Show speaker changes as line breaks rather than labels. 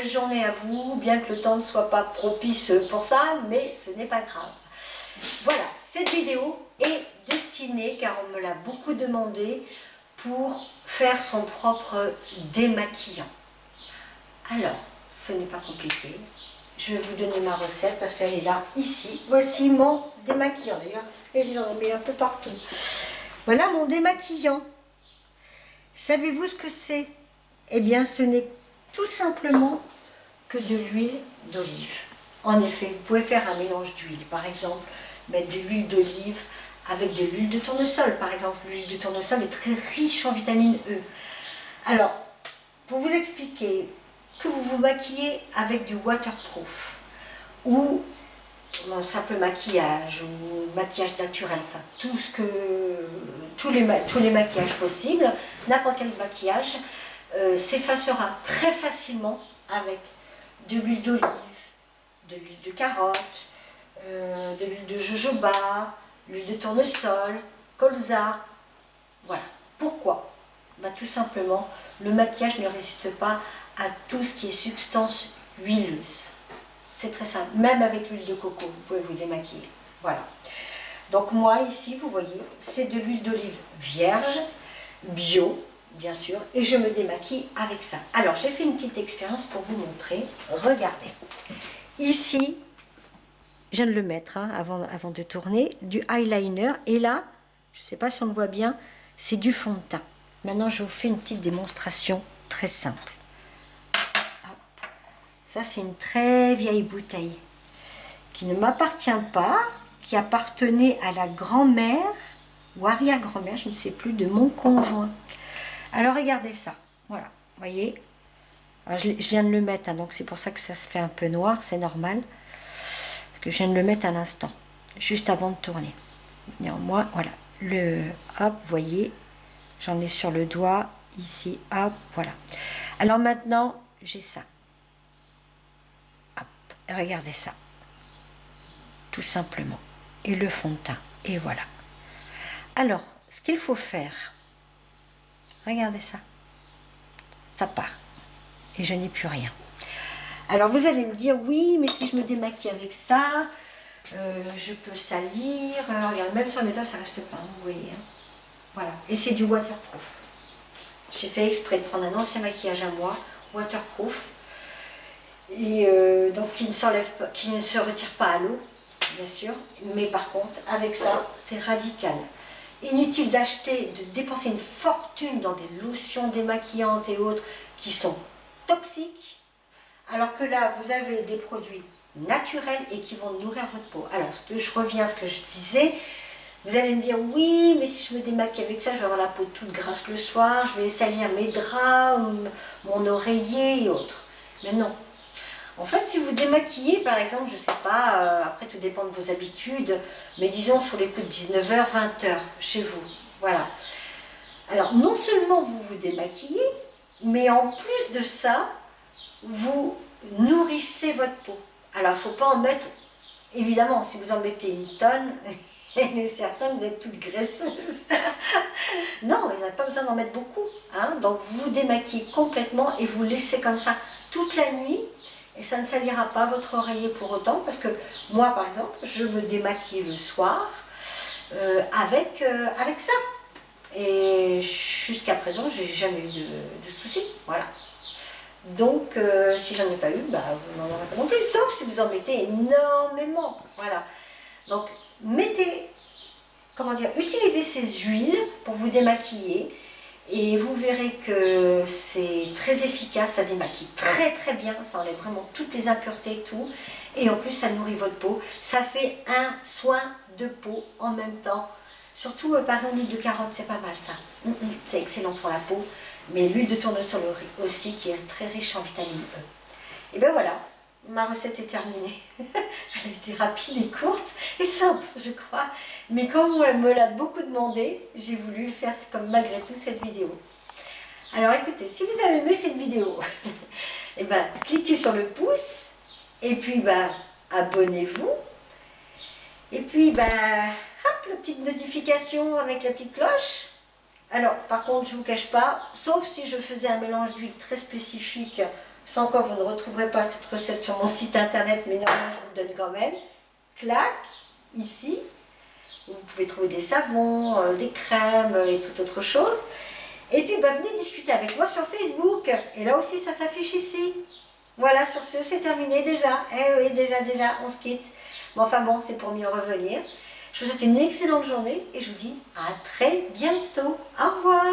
belle journée à vous, bien que le temps ne soit pas propice pour ça, mais ce n'est pas grave. Voilà, cette vidéo est destinée, car on me l'a beaucoup demandé, pour faire son propre démaquillant. Alors, ce n'est pas compliqué. Je vais vous donner ma recette parce qu'elle est là, ici. Voici mon démaquillant. D'ailleurs, j'en ai mis un peu partout. Voilà mon démaquillant. Savez-vous ce que c'est? Eh bien, ce n'est tout simplement que de l'huile d'olive. En effet, vous pouvez faire un mélange d'huile. Par exemple, mettre de l'huile d'olive avec de l'huile de tournesol. Par exemple, l'huile de tournesol est très riche en vitamine E. Alors, pour vous expliquer que vous vous maquillez avec du waterproof ou un simple maquillage ou maquillage naturel, enfin tous les maquillages possibles, n'importe quel maquillage s'effacera très facilement avec de l'huile d'olive, de l'huile de carotte, de l'huile de jojoba, l'huile de tournesol, colza. Voilà. Pourquoi? Tout simplement, le maquillage ne résiste pas à tout ce qui est substance huileuse. C'est très simple. Même avec l'huile de coco, vous pouvez vous démaquiller. Voilà. Donc moi, ici, vous voyez, c'est de l'huile d'olive vierge, bio, bien sûr, et je me démaquille avec ça. Alors, j'ai fait une petite expérience pour vous montrer. Regardez. Ici, je viens de le mettre avant de tourner, du eyeliner. Et là, je ne sais pas si on le voit bien, c'est du fond de teint. Maintenant, je vous fais une petite démonstration très simple. Hop. Ça, c'est une très vieille bouteille qui ne m'appartient pas, qui appartenait à la grand-mère ou arrière-grand-mère, je ne sais plus, de mon conjoint. Alors, regardez ça. Voilà, vous voyez. Alors, je viens de le mettre, donc c'est pour ça que ça se fait un peu noir, c'est normal. Parce que je viens de le mettre à l'instant, juste avant de tourner. Néanmoins, voilà. Hop, vous voyez. J'en ai sur le doigt, ici, hop, voilà. Alors maintenant, j'ai ça. Hop, regardez ça. Tout simplement. Et le fond de teint. Et voilà. Alors, ce qu'il faut faire, regardez ça. Ça part. Et je n'ai plus rien. Alors vous allez me dire, oui, mais si je me démaquille avec ça, je peux salir. Regarde, même sur le métal, ça reste pas, vous voyez. Voilà, et c'est du waterproof. J'ai fait exprès de prendre un ancien maquillage à moi, waterproof, et donc qui ne s'enlève pas, qui ne se retire pas à l'eau, bien sûr, mais par contre, avec ça, c'est radical. Inutile d'acheter, de dépenser une fortune dans des lotions démaquillantes et autres qui sont toxiques, alors que là, vous avez des produits naturels et qui vont nourrir votre peau. Alors, je reviens à ce que je disais. Vous allez me dire, oui, mais si je me démaquille avec ça, je vais avoir la peau toute grasse le soir, je vais salir mes draps, mon oreiller et autres. Mais non. En fait, si vous démaquillez, par exemple, je ne sais pas, après tout dépend de vos habitudes, mais disons sur les coups de 19h, 20h, chez vous. Voilà. Alors, non seulement vous vous démaquillez, mais en plus de ça, vous nourrissez votre peau. Alors, il ne faut pas en mettre, évidemment, si vous en mettez une tonne, et certains, vous êtes toutes graisseuses. Non, il n'y a pas besoin d'en mettre beaucoup. Hein. Donc, vous vous démaquillez complètement et vous laissez comme ça toute la nuit. Et ça ne salira pas votre oreiller pour autant. Parce que moi, par exemple, je me démaquille le soir avec ça. Et jusqu'à présent, j'ai jamais eu de soucis. Voilà. Donc, si j'en ai pas eu, vous n'en aurez pas non plus. Sauf si vous en mettez énormément. Voilà. Donc, utilisez ces huiles pour vous démaquiller et vous verrez que c'est très efficace, ça démaquille très très bien, ça enlève vraiment toutes les impuretés et tout, et en plus ça nourrit votre peau, ça fait un soin de peau en même temps. Surtout par exemple l'huile de carotte, c'est pas mal ça, c'est excellent pour la peau, mais l'huile de tournesol aussi qui est très riche en vitamine E. Et bien voilà. Ma recette est terminée. Elle a été rapide et courte et simple, je crois. Mais comme on me l'a beaucoup demandé, j'ai voulu le faire comme malgré tout cette vidéo. Alors écoutez, si vous avez aimé cette vidéo, cliquez sur le pouce et puis abonnez-vous. Et puis hop, la petite notification avec la petite cloche. Alors, par contre, je ne vous cache pas, sauf si je faisais un mélange d'huile très spécifique, sans quoi vous ne retrouverez pas cette recette sur mon site internet, mais normalement, je vous le donne quand même. Clac, ici, vous pouvez trouver des savons, des crèmes et toute autre chose. Et puis, venez discuter avec moi sur Facebook. Et là aussi, ça s'affiche ici. Voilà, sur ce, c'est terminé déjà. Eh oui, déjà, on se quitte. Mais enfin bon, c'est pour mieux revenir. Je vous souhaite une excellente journée et je vous dis à très bientôt. Au revoir.